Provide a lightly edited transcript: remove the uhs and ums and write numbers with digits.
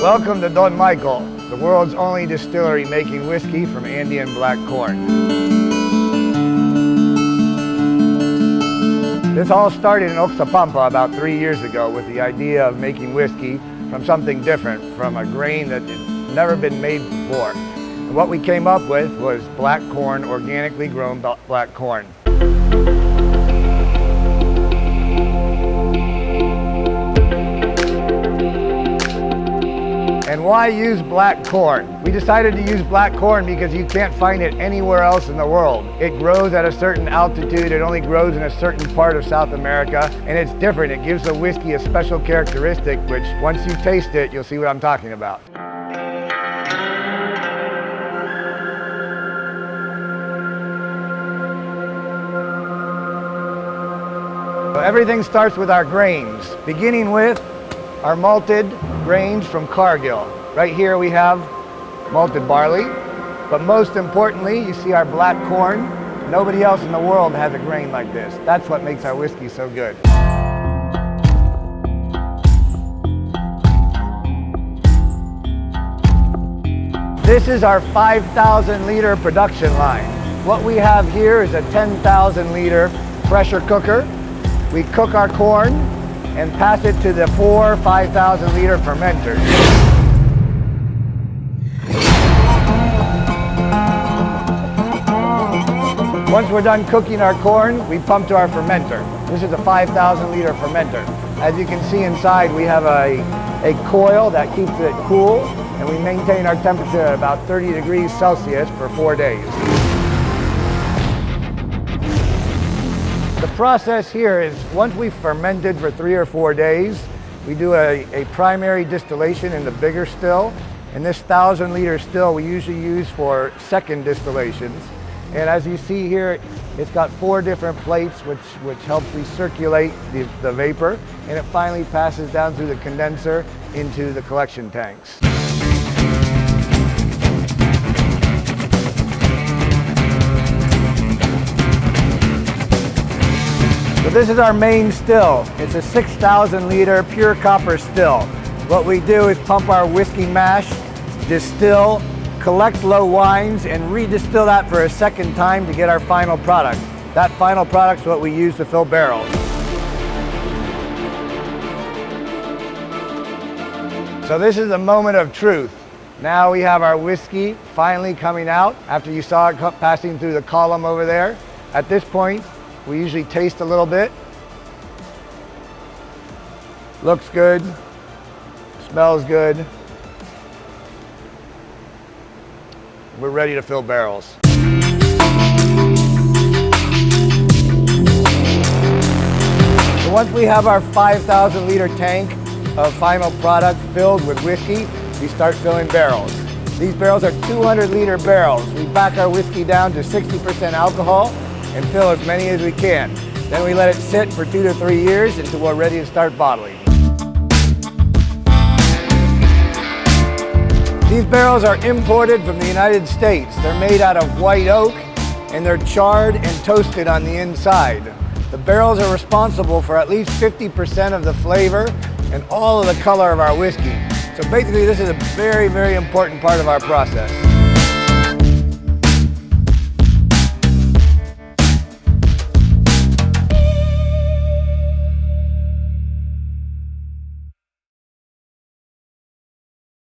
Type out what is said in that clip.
Welcome to Don Michael, the world's only distillery making whiskey from Andean black corn. This all started in Oxapampa about 3 years ago with the idea of making whiskey from something different, from a grain that had never been made before. And what we came up with was black corn, organically grown black corn. And why use black corn? We decided to use black corn because you can't find it anywhere else in the world. It grows at a certain altitude, it only grows in a certain part of South America, and it's different. It gives the whiskey a special characteristic, which once you taste it, you'll see what I'm talking about. So everything starts with our grains, beginning with our malted grains from Cargill. Right here we have malted barley, but most importantly, you see our black corn. Nobody else in the world has a grain like this. That's what makes our whiskey so good. This is our 5,000 liter production line. What we have here is a 10,000 liter pressure cooker. We cook our corn and pass it to the 4 5,000 liter fermenters. Once we're done cooking our corn, we pump to our fermenter. This is a 5,000 liter fermenter. As you can see inside, we have a coil that keeps it cool, and we maintain our temperature at about 30 degrees Celsius for 4 days. The process here is, once we've fermented for 3 or 4 days, we do a primary distillation in the bigger still. And this 1,000 liter still we usually use for second distillations. And as you see here, it's got 4 different plates which helps recirculate the vapor, and it finally passes down through the condenser into the collection tanks. So this is our main still. It's a 6,000 liter pure copper still. What we do is pump our whiskey mash, distill, collect low wines, and redistill that for a second time to get our final product. That final product is what we use to fill barrels. So this is the moment of truth. Now we have our whiskey finally coming out after you saw it passing through the column over there. At this point, we usually taste a little bit. Looks good, smells good. We're ready to fill barrels. So once we have our 5,000 liter tank of final product filled with whiskey, we start filling barrels. These barrels are 200 liter barrels. We back our whiskey down to 60% alcohol and fill as many as we can. Then we let it sit for 2 to 3 years until we're ready to start bottling. These barrels are imported from the United States. They're made out of white oak, and they're charred and toasted on the inside. The barrels are responsible for at least 50% of the flavor and all of the color of our whiskey. So basically, this is a very, very important part of our process.